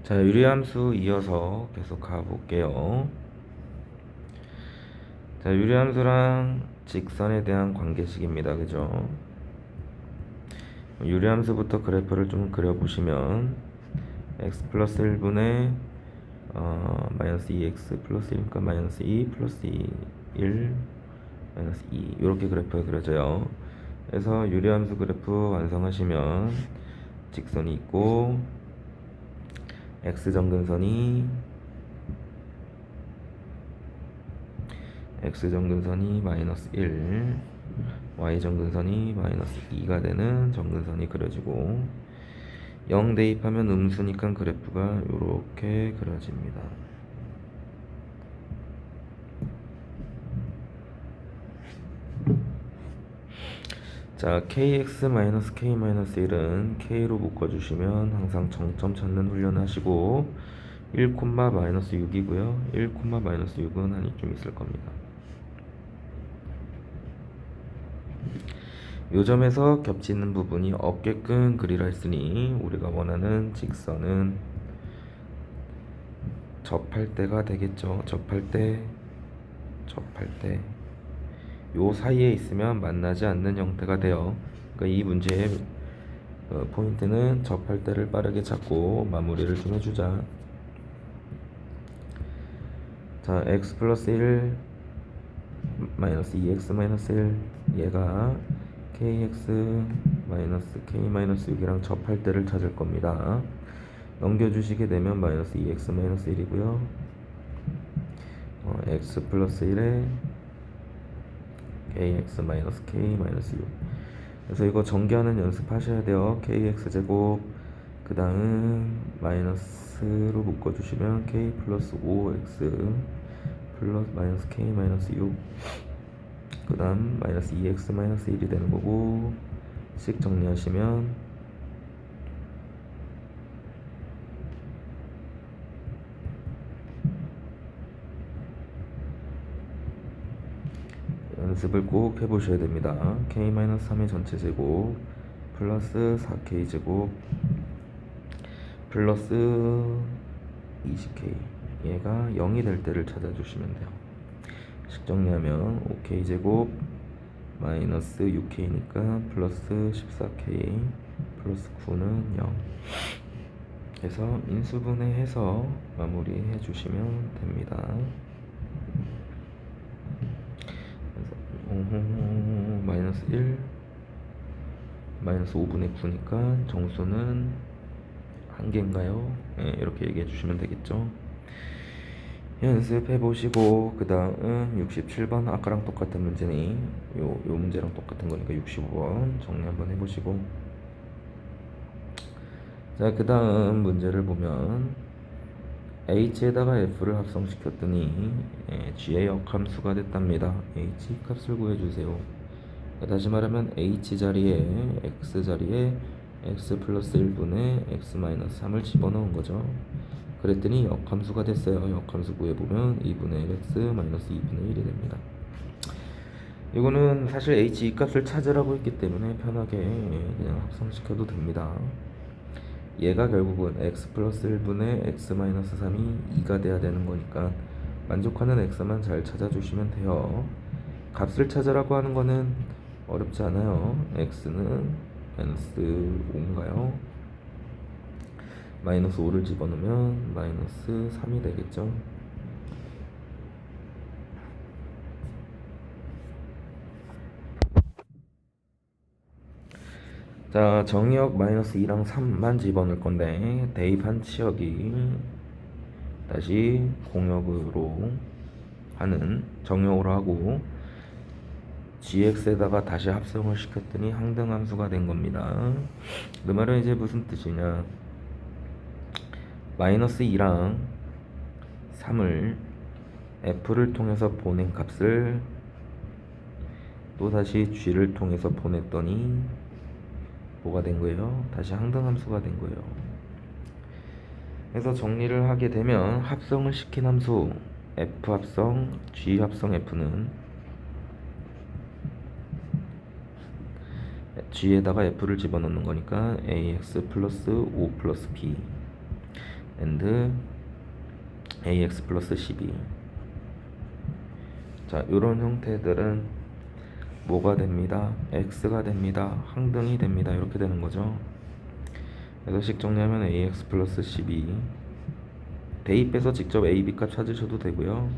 자, 유리함수 이어서 계속 가볼게요. 자, 유리함수랑 직선에 대한 관계식입니다. 그죠? 유리함수부터 그래프를 좀 그려보시면 x 플러스 1분의 마이너스 2x 플러스 1이니까 마이너스 2 플러스 1 마이너스 2 이렇게 그래프가 그려져요. 그래서 유리함수 그래프 완성하시면 직선이 있고 x정근선이 마이너스 1, y정근선이 마이너스 2가 되는 정근선이 그려지고 0 대입하면 음수니까 그래프가 이렇게 그려집니다. 자, kx-k-1은 k로 묶어주시면 항상 정점 찾는 훈련 하시고 1, 마이너스 6이고요. 1, 마이너스 6은 한 이쯤 있을 겁니다. 요 점에서 겹치는 부분이 없게끔 그리라 했으니 우리가 원하는 직선은 접할 때가 되겠죠. 접할 때 요 사이에 있으면 만나지 않는 형태가 돼요. 그러니까 이 문제의 포인트는 접할 때를 빠르게 찾고 마무리를 좀 해주자. 자, x 플러스 1 마이너스 2x 마이너스 1 얘가 kx 마이너스 k 마이너스 6이랑 접할 때를 찾을 겁니다. 넘겨주시게 되면 마이너스 2x 마이너스 1이고요. x 플러스 1에 kx 마이너스 k 마이너스 6. 그래서 이거 전개하는 연습하셔야 돼요. kx 제곱 그 다음 마이너스로 묶어주시면 k 플러스 5x 플러스 마이너스 k 마이너스 6 그 다음 마이너스 2x 마이너스 1이 되는 거고 식 정리하시면 연습을 꼭 해보셔야 됩니다. k-3의 전체 제곱 플러스 4k 제곱 플러스 20k 얘가 0이 될 때를 찾아주시면 돼요. 식 정리하면 5k 제곱 마이너스 6k니까 플러스 14k 플러스 9는 0 해서 인수분해해서 마무리해 주시면 됩니다. 마이너스 1 마이너스 5분의 9니까 정수는 1개인가요? 네, 이렇게 얘기해 주시면 되겠죠. 연습해 보시고 그 다음 67번 아까랑 똑같은 문제니 요 문제랑 똑같은 거니까 65번 정리 한번 해보시고 자, 그 다음 문제를 보면 h에다가 f를 합성시켰더니 g의 역함수가 됐답니다. h 값을 구해주세요. 다시 말하면 h 자리에 x 자리에 x 플러스 1분의 x 마이너스 3을 집어넣은 거죠. 그랬더니 역함수가 됐어요. 역함수 구해보면 2분의 1x 마이너스 2분의 1이 됩니다. 이거는 사실 h 값을 찾으라고 했기 때문에 편하게 그냥 합성시켜도 됩니다. 얘가 결국은 x 플러스 1분의 x 마이너스 3이 2가 돼야 되는 거니까 만족하는 x만 잘 찾아주시면 돼요. 값을 찾으라고 하는 거는 어렵지 않아요. x는 마이너스 5인가요? 마이너스 5를 집어넣으면 마이너스 3이 되겠죠. 자, 정의역 마이너스 2랑 3만 집어넣을 건데 대입한 치역이 다시 공역으로 하는 정역으로 하고 gx에다가 다시 합성을 시켰더니 항등함수가 된 겁니다. 그 말은 이제 무슨 뜻이냐, 마이너스 2랑 3을 f를 통해서 보낸 값을 또다시 g를 통해서 보냈더니 뭐가 된 거예요? 다시 항등함수가 된 거예요. 그래서 정리를 하게 되면 합성을 시킨 함수 f 합성 g 합성 f는 g에다가 f를 집어넣는 거니까 ax 플러스 5 플러스 b and ax 플러스 12. 자, 요런 형태들은 뭐가 됩니다? x가 됩니다. 항등이 됩니다. 이렇게 되는 거죠. 그래서 식 정리하면 ax 플러스 12. 대입해서 직접 a, b 값 찾으셔도 되고요.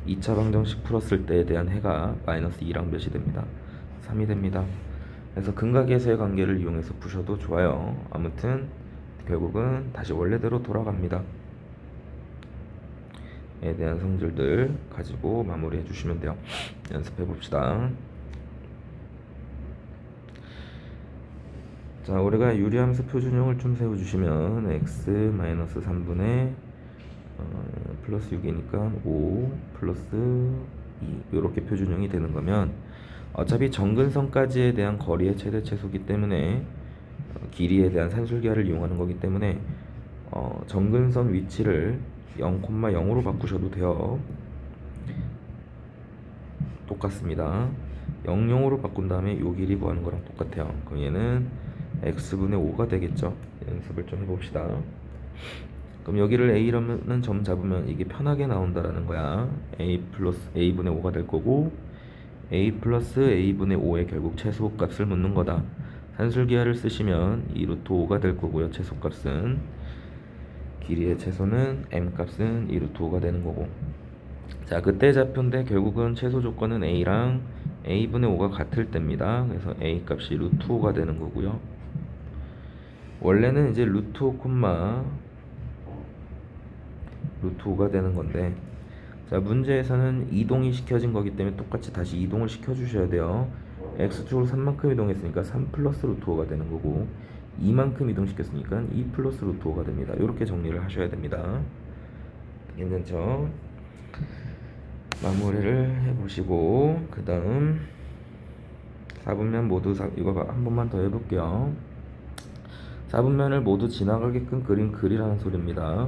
2차 방정식 풀었을 때에 대한 해가 마이너스 2랑 몇이 됩니다. 3이 됩니다. 그래서 근각에서의 관계를 이용해서 푸셔도 좋아요. 아무튼 결국은 다시 원래대로 돌아갑니다. 에 대한 성질들 가지고 마무리해 주시면 돼요. 연습해 봅시다. 자, 우리가 유리함수 표준형을 좀 세워주시면 x-3분의 플러스 6이니까 5 플러스 2 이렇게 표준형이 되는 거면 어차피 정근선까지에 대한 거리의 최대 최소기 때문에 길이에 대한 산술기하를 이용하는 거기 때문에 정근선 위치를 0,0으로 바꾸셔도 돼요. 똑같습니다. 0,0으로 바꾼 다음에 요 길이 구하는 거랑 똑같아요. 그럼 얘는 x분의 5가 되겠죠. 연습을 좀 해봅시다. 그럼 여기를 a라는 점 잡으면 이게 편하게 나온다라는 거야. a 플러스 a분의 5가 될 거고 a 플러스 a분의 5의 결국 최소값을 묻는 거다. 산술기하를 쓰시면 2 루트 5가 될 거고요. 최소값은 길이의 최소는 m 값은 2 루트 5가 되는 거고. 자, 그때 좌표인데 결국은 최소 조건은 a랑 a분의 5가 같을 때입니다. 그래서 a 값이 루트 5가 되는 거고요. 원래는 이제 루트 5, 루트 5가 되는 건데, 자, 문제에서는 이동이 시켜진 거기 때문에 똑같이 다시 이동을 시켜 주셔야 돼요. x축으로 3만큼 이동했으니까 3 플러스 루트 5가 되는 거고 2만큼 이동시켰으니까 2 플러스 루트 5가 됩니다. 이렇게 정리를 하셔야 됩니다. 괜찮죠? 마무리를 해보시고 그 다음 4분면 모두 이거 한 번만 더 해볼게요. 4분면을 모두 지나가게끔 그리라는 소리입니다.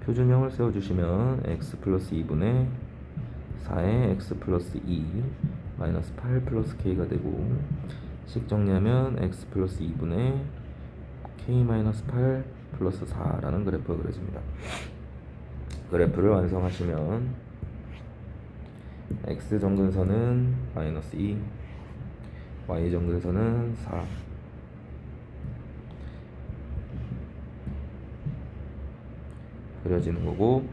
표준형을 세워주시면 x 플러스 2분의 4의 x 플러스 2 마이너스 8 플러스 k가 되고 식 정리하면 x 플러스 2분의 k 마이너스 8 플러스 4라는 그래프가 그려집니다. 그래프를 완성하시면 x 정근선은 마이너스 2 y 정근선은 4 그려지는 거고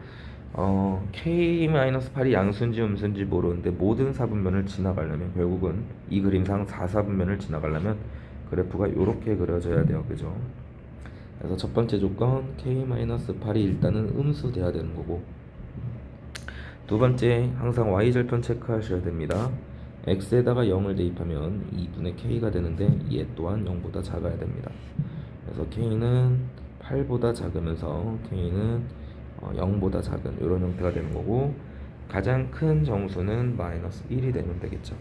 k-8이 양수인지 음수인지 모르는데 모든 4분면을 지나가려면 결국은 이 그림상 4분면을 지나가려면 그래프가 이렇게 그려져야 돼요. 그죠? 그래서 첫 번째 조건 k-8이 일단은 음수 돼야 되는 거고, 두 번째 항상 y절편 체크하셔야 됩니다. x에다가 0을 대입하면 2분의 k가 되는데 얘 또한 0보다 작아야 됩니다. 그래서 k는 8보다 작으면서 k는 0보다 작은 이런 형태가 되는 거고, 가장 큰 정수는 마이너스 1이 되면 되겠죠.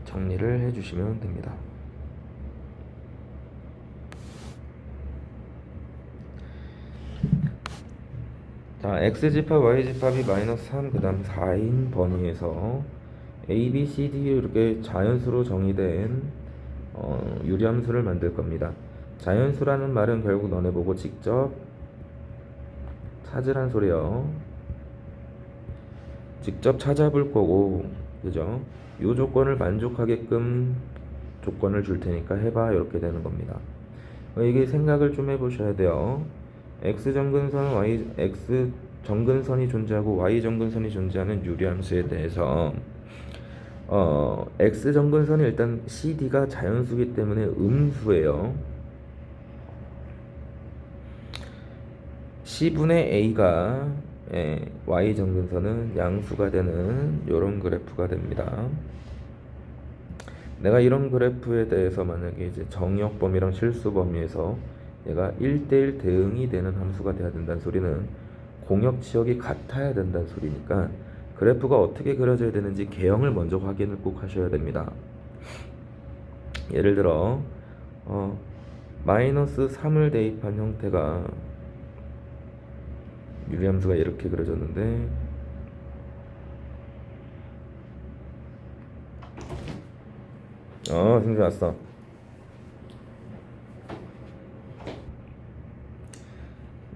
정리를 해주시면 됩니다. 자, x집합 y집합이 마이너스 3 그 다음 4인 범위에서 a, b, c, d 이렇게 자연수로 정의된 유리함수를 만들 겁니다. 자연수라는 말은 결국 너네 보고 직접 찾으란 소리요. 직접 찾아볼 거고, 그죠? 요 조건을 만족하게끔 조건을 줄 테니까 해봐 이렇게 되는 겁니다. 이게 생각을 좀 해보셔야 돼요. x 정근선이 존재하고 y 정근선이 존재하는 유리함수에 대해서 x 정근선이 일단 CD가 자연수기 때문에 음수예요. C분의 A가 y 정근선은 양수가 되는 이런 그래프가 됩니다. 내가 이런 그래프에 대해서 만약에 이제 정의역 범위랑 실수 범위에서 얘가 1대1 대응이 되는 함수가 돼야 된다는 소리는 공역 지역이 같아야 된다는 소리니까 그래프가 어떻게 그려져야 되는지 개형을 먼저 확인을 꼭 하셔야 됩니다. 예를 들어 마이너스 3을 대입한 형태가 유리함수가 이렇게 그려졌는데 승준 왔어.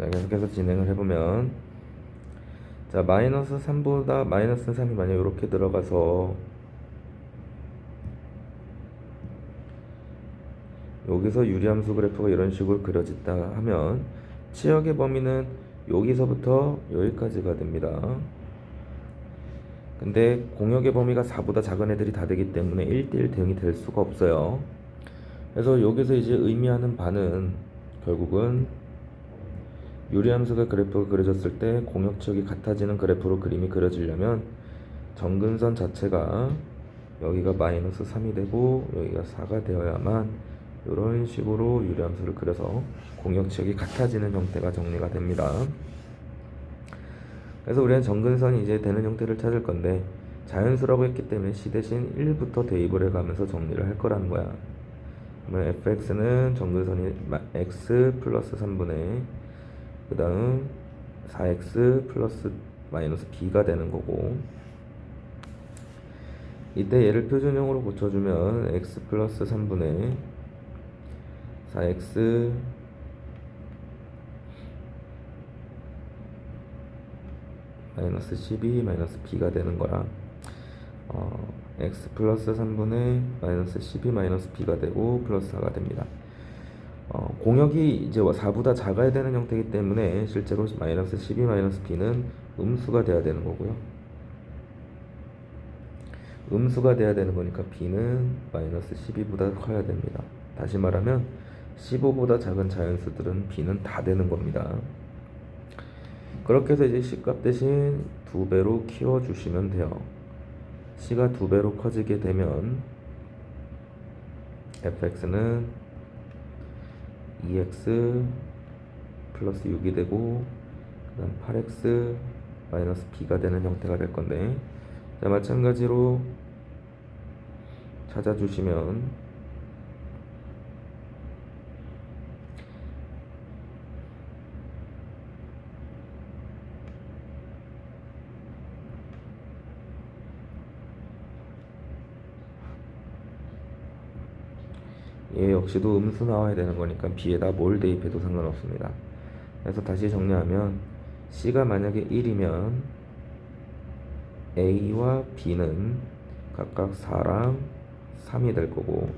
자, 계속해서 진행을 해보면, 자, 마이너스 3보다 마이너스 3이 만약 이렇게 들어가서 여기서 유리함수 그래프가 이런 식으로 그려졌다 하면 치역의 범위는 여기서부터 여기까지가 됩니다. 근데 공역의 범위가 4보다 작은 애들이 다 되기 때문에 1대1 대응이 될 수가 없어요. 그래서 여기서 이제 의미하는 바는 결국은 유리함수가 그래프가 그려졌을 때 공역치역이 같아지는 그래프로 그림이 그려지려면 정근선 자체가 여기가 마이너스 3이 되고 여기가 4가 되어야만 이런 식으로 유리함수를 그려서 공역치역이 같아지는 형태가 정리가 됩니다. 그래서 우리는 정근선이 이제 되는 형태를 찾을 건데 자연수라고 했기 때문에 C 대신 1부터 대입을 해가면서 정리를 할 거라는 거야. 그러면 fx는 정근선이 x 플러스 3분의 그 다음 4x 플러스 마이너스 b가 되는 거고, 이때 얘를 표준형으로 고쳐주면 x 플러스 3분의 4x 마이너스 12 마이너스 b가 되는 거라 x 플러스 3분의 마이너스 12 마이너스 b가 되고 플러스 4가 됩니다. 공역이 이제 4보다 작아야 되는 형태이기 때문에 실제로 마이너스 12 마이너스 b는 음수가 돼야 되는 거고요. 음수가 돼야 되는 거니까 b는 마이너스 12보다 커야 됩니다. 다시 말하면 15보다 작은 자연수들은 b는 다 되는 겁니다. 그렇게 해서 이제 C값 대신 2배로 키워주시면 돼요. C가 2배로 커지게 되면 fx는 2x 플러스 6이 되고 그 다음 8x 마이너스 b가 되는 형태가 될 건데, 자, 마찬가지로 찾아주시면 얘 역시도 음수 나와야 되는 거니까 b에다 뭘 대입해도 상관없습니다. 그래서 다시 정리하면 c가 만약에 1이면 a와 b는 각각 4랑 3이 될 거고,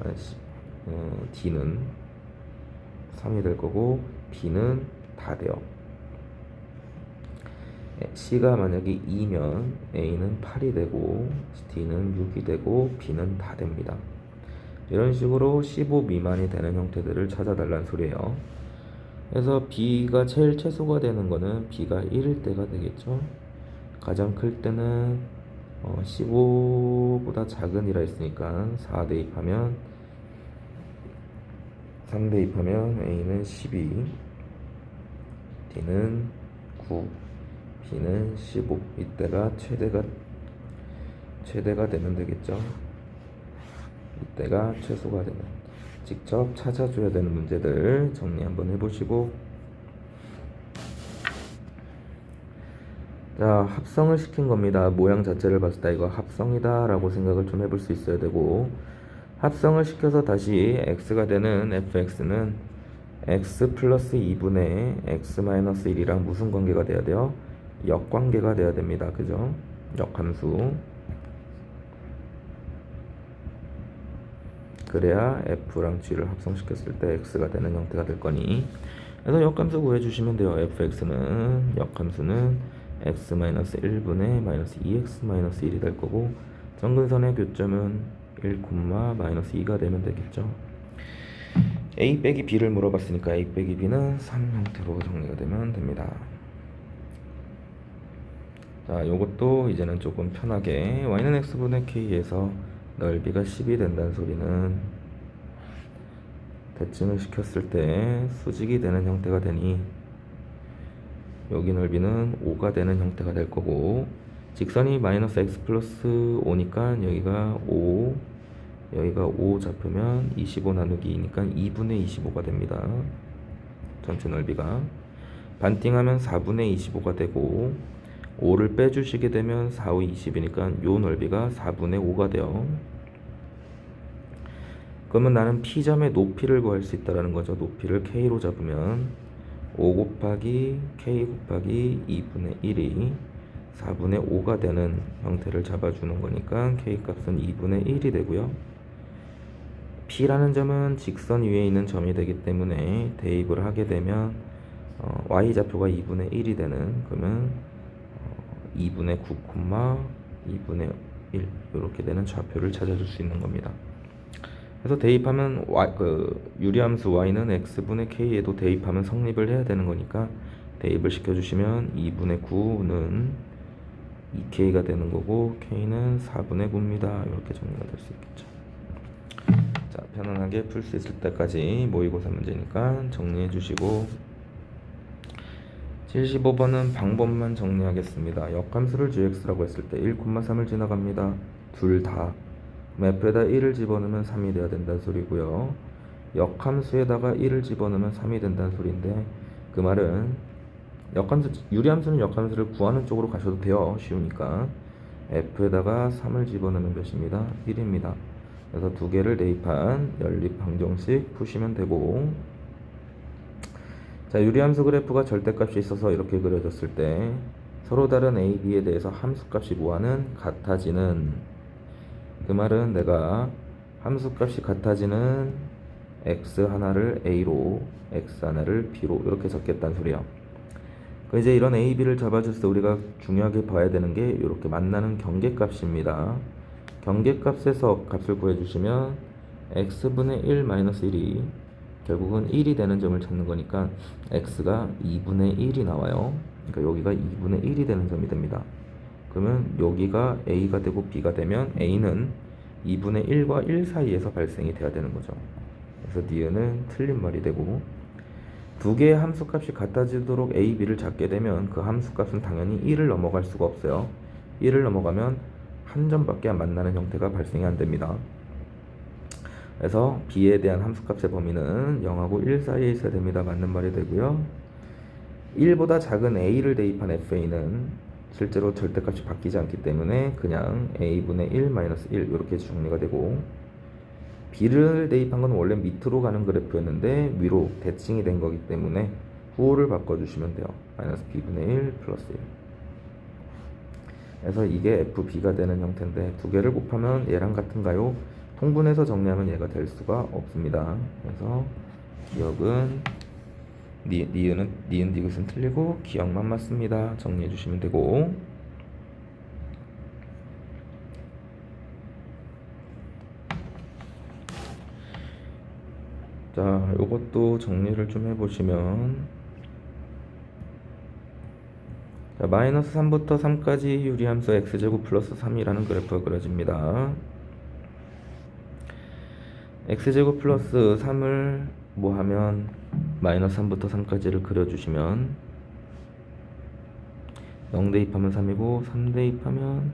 d는 3이 될 거고 b는 다 돼요. c가 만약에 2면 a는 8이 되고 d는 6이 되고 b는 다 됩니다. 이런 식으로 15 미만이 되는 형태들을 찾아달라는 소리예요. 그래서 b가 제일 최소가 되는 거는 b가 1일 때가 되겠죠. 가장 클 때는 15보다 작은 이라 했으니까 4 대입하면 3 대입하면 a는 12, d는 9, b는 15. 이때가 최대가 되면 되겠죠. 이때가 최소가 되면 직접 찾아줘야 되는 문제들 정리 한번 해보시고, 자, 합성을 시킨 겁니다. 모양 자체를 봤을 때 이거 합성이다 라고 생각을 좀 해볼 수 있어야 되고, 합성을 시켜서 다시 x가 되는 fx는 x 플러스 2분의 x 마이너스 1이랑 무슨 관계가 돼야 돼요? 역관계가 돼야 됩니다. 그죠? 역함수. 그래야 f랑 g를 합성시켰을 때 x가 되는 형태가 될 거니, 그래서 역함수 구해주시면 돼요. fx는 역함수는 x-1분의 마이너스 2x-1이 될 거고, 정근선의 교점은 1, 마이너스 2가 되면 되겠죠. a 빼기 b를 물어봤으니까 a 빼기 b는 3 형태로 정리가 되면 됩니다. 자, 요것도 이제는 조금 편하게 y는 x분의 k에서 넓이가 10이 된다는 소리는 대칭을 시켰을 때 수직이 되는 형태가 되니 여기 넓이는 5가 되는 형태가 될 거고, 직선이 마이너스 x 플러스 5니까 여기가 5, 여기가 5 잡으면 25 나누기 2니까 2분의 25가 됩니다. 전체 넓이가 반띵하면 4분의 25가 되고, 5를 빼주시게 되면 4, 5, 20이니까 요 넓이가 4분의 5가 돼요. 그러면 나는 P점의 높이를 구할 수 있다는 거죠. 높이를 K로 잡으면 5 곱하기 k 곱하기 2분의 1이 4분의 5가 되는 형태를 잡아주는 거니까 k 값은 2분의 1이 되고요. P라는 점은 직선 위에 있는 점이 되기 때문에 대입을 하게 되면 y좌표가 2분의 1이 되는, 그러면 2분의 9, 2분의 1 이렇게 되는 좌표를 찾아줄 수 있는 겁니다. 그래서 대입하면 유리함수 y는 x분의 k에도 대입하면 성립을 해야 되는 거니까 대입을 시켜주시면 2분의 9는 2k가 되는 거고 k는 4분의 9입니다. 이렇게 정리가 될 수 있겠죠. 자, 편안하게 풀 수 있을 때까지 모의고사 문제니까 정리해 주시고, 75번은 방법만 정리하겠습니다. 역함수를 gx라고 했을 때 1,3을 지나갑니다. 둘 다. f에다 1을 집어넣으면 3이 돼야 된다는 소리고요. 역함수에다가 1을 집어넣으면 3이 된다는 소리인데, 그 말은 유리함수는 역함수를 구하는 쪽으로 가셔도 돼요. 쉬우니까. f에다가 3을 집어넣으면 몇입니다? 1입니다. 그래서 두 개를 대입한 연립방정식 푸시면 되고, 자, 유리함수 그래프가 절대값이 있어서 이렇게 그려졌을 때 서로 다른 a, b에 대해서 함수값이 뭐하는? 같아지는, 그 말은 내가 함수값이 같아지는 x 하나를 a로 x 하나를 b로 이렇게 적겠다는 소리야. 이제 이런 a, b를 잡아줄 때 우리가 중요하게 봐야 되는 게 이렇게 만나는 경계값입니다. 경계값에서 값을 구해주시면 x분의 1 마이너스 1이 결국은 1이 되는 점을 찾는 거니까 x가 2분의 1이 나와요. 그러니까 여기가 2분의 1이 되는 점이 됩니다. 그러면 여기가 a가 되고 b가 되면 a는 2분의 1과 1 사이에서 발생이 돼야 되는 거죠. 그래서 니은은 틀린 말이 되고, 두 개의 함수값이 같아지도록 a, b를 잡게 되면 그 함수값은 당연히 1을 넘어갈 수가 없어요. 1을 넘어가면 한 점밖에 안 만나는 형태가 발생이 안 됩니다. 그래서 b에 대한 함수값의 범위는 0하고 1 사이에 있어야 됩니다. 맞는 말이 되고요. 1보다 작은 a를 대입한 fa는 실제로 절대값이 바뀌지 않기 때문에 그냥 a분의 1 마이너스 1 이렇게 정리가 되고, b를 대입한 건 원래 밑으로 가는 그래프였는데 위로 대칭이 된 거기 때문에 후호를 바꿔주시면 돼요. 마이너스 b분의 1 플러스 1. 그래서 이게 fb가 되는 형태인데 두 개를 곱하면 얘랑 같은가요? 통분해서 정리하면 얘가 될 수가 없습니다. 그래서 기억은 니은 디귿은 틀리고 기억만 맞습니다. 정리해 주시면 되고, 자, 요것도 정리를 좀 해보시면, 자, 마이너스 3부터 3까지 유리함수 x제곱 플러스 3이라는 그래프가 그려집니다. x제곱 플러스 3을 뭐 하면 마이너스 3부터 3까지를 그려주시면 0 대입하면 3이고 3 대입하면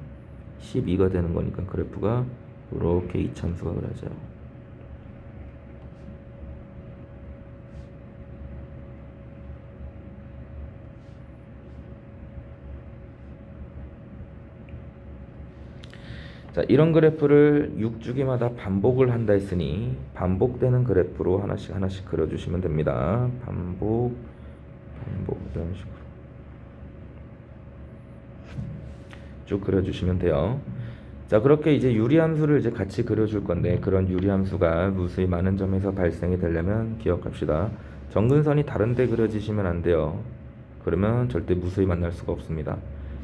12가 되는 거니까 그래프가 이렇게 이참수가 그려져요. 자, 이런 그래프를 6주기마다 반복을 한다 했으니 반복되는 그래프로 하나씩 그려주시면 됩니다. 반복 이런 식으로 쭉 그려주시면 돼요. 자, 그렇게 이제 유리함수를 이제 같이 그려줄 건데, 그런 유리함수가 무수히 많은 점에서 발생이 되려면 기억합시다. 정근선이 다른데 그려지시면 안 돼요. 그러면 절대 무수히 만날 수가 없습니다.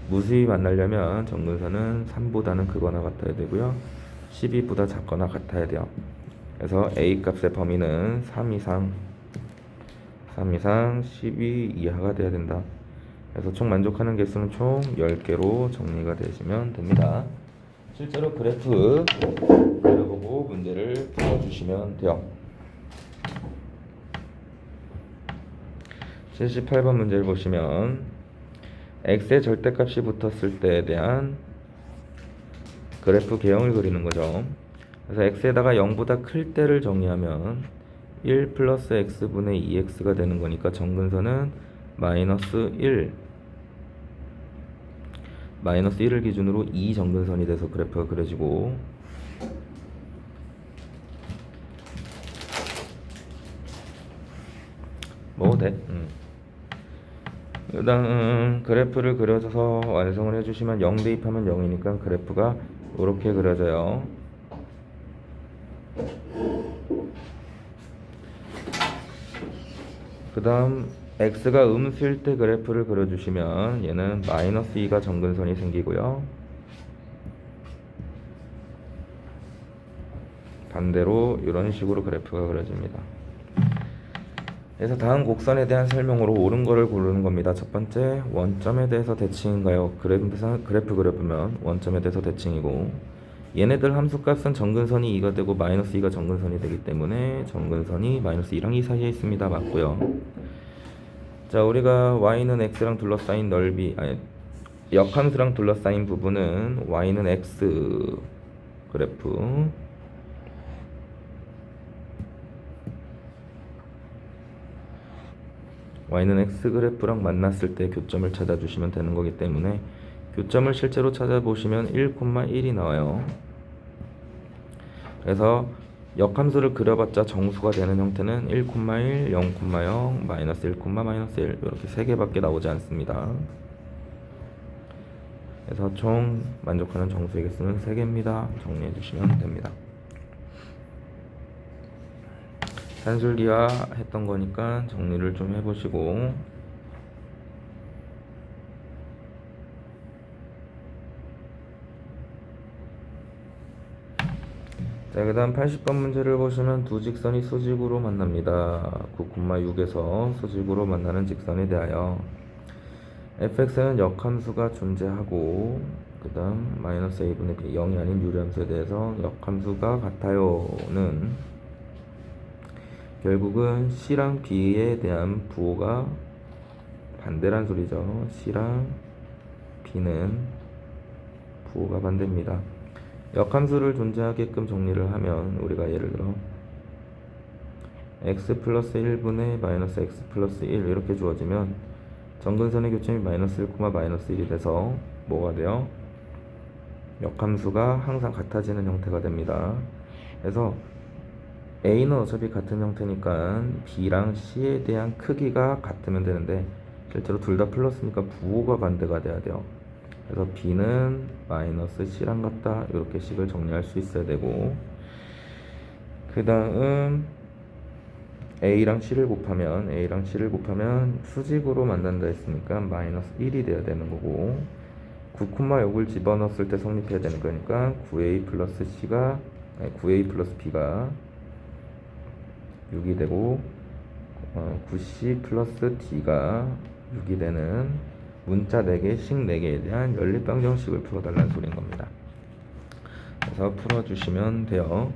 무수히 만나려면 정근선은 3보다는 크거나 같아야 되고요, 12보다 작거나 같아야 돼요. 그래서 a 값의 범위는 3 이상 12 이하가 돼야 된다. 그래서 총 만족하는 개수는 총 10개로 정리가 되시면 됩니다. 실제로 그래프 그려보고 문제를 풀어주시면 돼요. 78번 문제를 보시면 x의 절대값이 붙었을 때에 대한 그래프 개형을 그리는 거죠. 그래서 x에다가 0보다 클 때를 정의하면 1 플러스 x분의 2x가 되는 거니까 정근선은 마이너스 1을 기준으로 2 정근선이 돼서 그래프가 그려지고, 뭐 돼? 그다음 그래프를 그려서 완성을 해주시면 0 대입하면 0이니까 그래프가 이렇게 그려져요. 그 다음 x가 음수일 때 그래프를 그려주시면 얘는 마이너스 2가 정근선이 생기고요. 반대로 이런 식으로 그래프가 그려집니다. 그래서 다음 곡선에 대한 설명으로 옳은 거를 고르는 겁니다. 첫 번째, 원점에 대해서 대칭인가요? 그래프 그려보면 원점에 대해서 대칭이고, 얘네들 함수값은 정근선이 2가 되고 마이너스 2가 정근선이 되기 때문에 정근선이 마이너스 2랑 2 사이에 있습니다. 맞고요. 자, 우리가 y는 x랑 둘러싸인 넓이, 아니, 역함수랑 둘러싸인 부분은 y는 x 그래프, y는 x 그래프랑 만났을 때 교점을 찾아주시면 되는 거기 때문에 교점을 실제로 찾아보시면 1,1이 나와요. 그래서 역함수를 그려봤자 정수가 되는 형태는 1,1, 0,0, 마이너스 1, 마이너스 1 이렇게 3개밖에 나오지 않습니다. 그래서 총 만족하는 정수의 개수는 3개입니다. 정리해 주시면 됩니다. 산술기화 했던 거니까 정리를 좀 해보시고, 자, 그 다음 80번 문제를 보시면 두 직선이 수직으로 만납니다. 9,6에서 수직으로 만나는 직선에 대하여 fx는 역함수가 존재하고, 그 다음 마이너스 a분의 b 0이 아닌 유리함수에 대해서 역함수가 같아요는 결국은 c랑 b에 대한 부호가 반대란 소리죠. c랑 b는 부호가 반대입니다. 역함수를 존재하게끔 정리를 하면 우리가 예를 들어 x 플러스 1분의 마이너스 x 플러스 1 이렇게 주어지면 정근선의 교점이 마이너스 1, 마이너스 1이 돼서 뭐가 돼요? 역함수가 항상 같아지는 형태가 됩니다. 그래서 A는 어차피 같은 형태니까 B랑 C에 대한 크기가 같으면 되는데 실제로 둘 다 플러스니까 부호가 반대가 돼야 돼요. 그래서 B는 마이너스 C랑 같다 이렇게 식을 정리할 수 있어야 되고, 그 다음 A랑 C를 곱하면 수직으로 만난다 했으니까 마이너스 1이 돼야 되는 거고, 9,6을 집어넣었을 때 성립해야 되는 거니까 9A 플러스 C가 9A 플러스 B가 6이 되고 9C 플러스 D가 6이 되는 문자 4개, 식 4개에 대한 연립방정식을 풀어달라는 소리인 겁니다. 그래서 풀어주시면 돼요.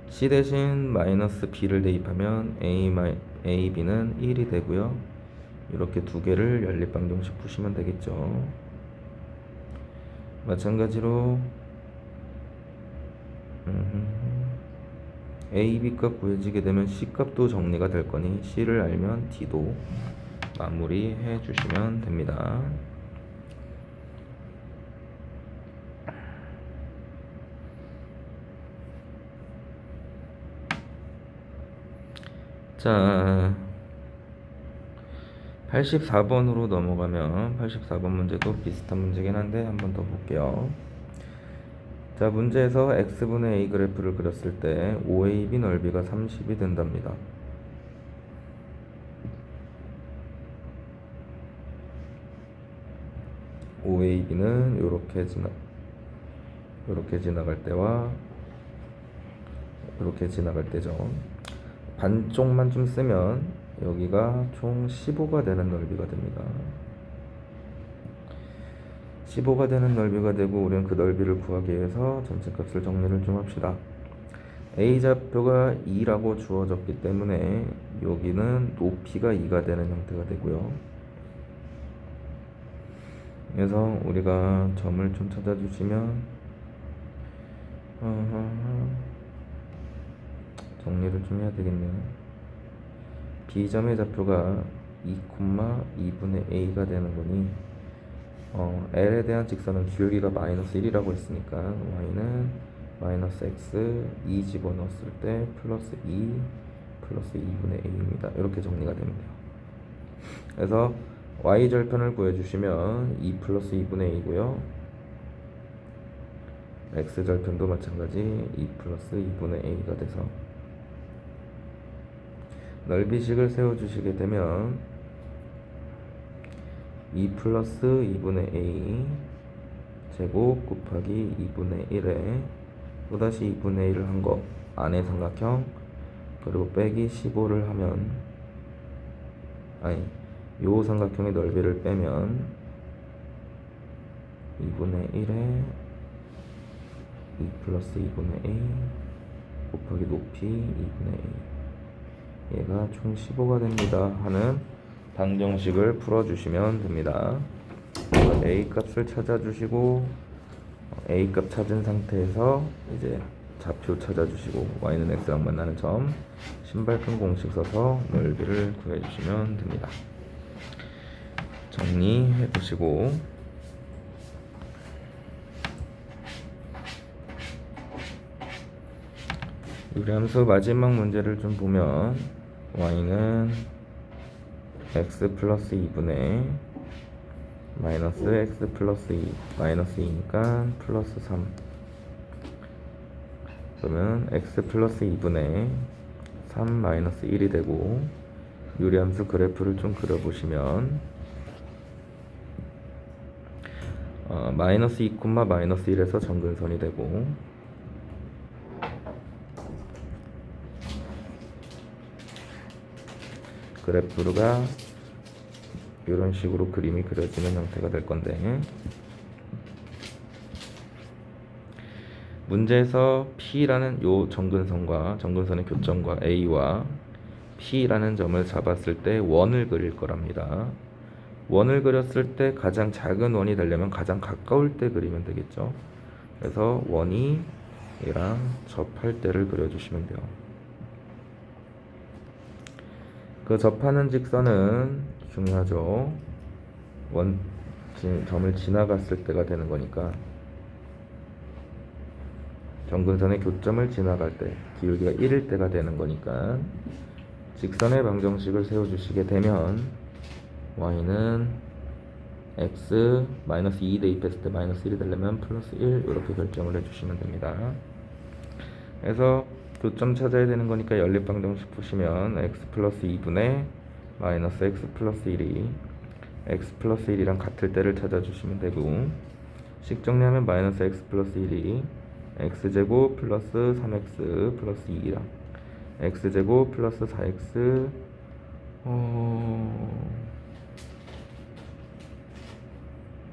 C 대신 마이너스 B를 대입하면 A, B는 1이 되고요. 이렇게 두 개를 연립방정식 푸시면 되겠죠. 마찬가지로 A, B값 구해지게 되면 C값도 정리가 될 거니 C를 알면 D도 마무리해 주시면 됩니다. 자, 84번으로 넘어가면 84번 문제도 비슷한 문제긴 한데 한 번 더 볼게요. 자, 문제에서 x분의 a 그래프를 그렸을 때 OAB 넓이가 30이 된답니다. OAB는 이렇게 지나갈 때와 이렇게 지나갈 때죠. 반쪽만 좀 쓰면 여기가 총 15가 되는 넓이가 됩니다. 15가 되는 넓이가 되고, 우리는 그 넓이를 구하기 위해서 전체값을 정리를 좀 합시다. A좌표가 2라고 주어졌기 때문에 여기는 높이가 2가 되는 형태가 되고요. 그래서 우리가 점을 좀 찾아주시면 정리를 좀 해야 되겠네요. B점의 좌표가 2,2분의 A가 되는 거니 L에 대한 직선은 기울기가 마이너스 1이라고 했으니까 Y는 마이너스 X 2 집어넣었을 때 플러스 2 플러스 2분의 A입니다. 이렇게 정리가 됩니다. 그래서 y절편을 구해주시면 2 플러스 2분의 a고요. x절편도 마찬가지 2 플러스 2분의 a가 돼서 넓이식을 세워주시게 되면 2 플러스 2분의 a 제곱 곱하기 2분의 1에 또다시 2분의 1을 한 거 안의 삼각형 그리고 빼기 15를 하면 요 삼각형의 넓이를 빼면 2분의 1에 2 플러스 2분의 a 곱하기 높이 2분의 a 얘가 총 15가 됩니다 하는 방정식을 풀어주시면 됩니다. a 값을 찾아주시고 a 값 찾은 상태에서 이제 좌표 찾아주시고 y는 x랑 만나는 점 신발끈 공식 써서 넓이를 구해주시면 됩니다. 정리해 보시고 유리함수 마지막 문제를 좀 보면 y는 x 플러스 2분의 마이너스 x 플러스 2 마이너스 2니까 플러스 3 그러면 x 플러스 2분의 3 마이너스 1이 되고 유리함수 그래프를 좀 그려보시면 마이너스 2, 마이너스 1에서 점근선이 되고 그래프가 이런 식으로 그림이 그려지는 형태가 될 건데 문제에서 P라는 요 점근선과 점근선의 교점과 A와 P라는 점을 잡았을 때 원을 그릴 거랍니다. 원을 그렸을 때 가장 작은 원이 되려면 가장 가까울 때 그리면 되겠죠. 그래서 원이 얘랑 접할 때를 그려주시면 돼요. 그 접하는 직선은 중요하죠. 점을 지나갔을 때가 되는 거니까 점근선의 교점을 지나갈 때 기울기가 1일 때가 되는 거니까 직선의 방정식을 세워주시게 되면 y는 x 마이너스 2 대입했을 때 마이너스 1이 되려면 플러스 1 이렇게 결정을 해주시면 됩니다. 그래서 교점 찾아야 되는 거니까 연립 방정식 푸시면 x 플러스 2분의 마이너스 x 플러스 1이 x 플러스 1이랑 같을 때를 찾아주시면 되고 식 정리하면 마이너스 x 플러스 1이 x제곱 플러스 3x 플러스 2랑 x제곱 플러스 4x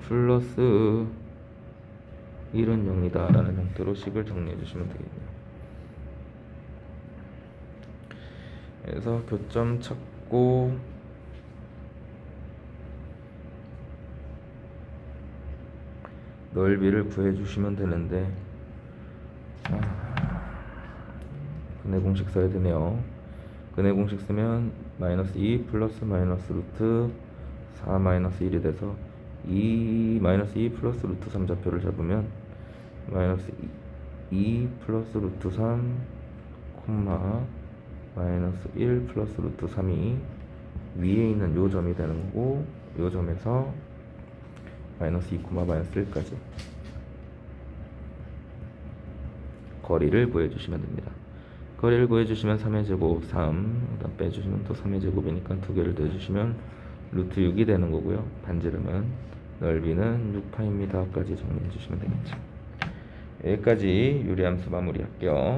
플러스 1은 0이다 라는 형태로 식을 정리해 주시면 되겠네요. 그래서 교점 찾고 넓이를 구해 주시면 되는데 근해 공식 써야 되네요. 근해 공식 쓰면 마이너스 2 플러스 마이너스 루트 4 마이너스 1이 돼서 2 마이너스 2 플러스 루트 3 좌표를 잡으면 마이너스 2 플러스 루트 3 콤마 마이너스 1 플러스 루트 3이 위에 있는 요 점이 되는 거고 요 점에서 마이너스 2 마이너스 1까지 거리를 구해주시면 됩니다. 거리를 구해주시면 3의 제곱 3 그다음 빼주시면 또 3의 제곱이니까 두 개를 더해주시면 루트 6이 되는 거고요. 반지름은 넓이는 6파입니다 까지 정리해 주시면 되겠죠. 여기까지 유리함수 마무리할게요.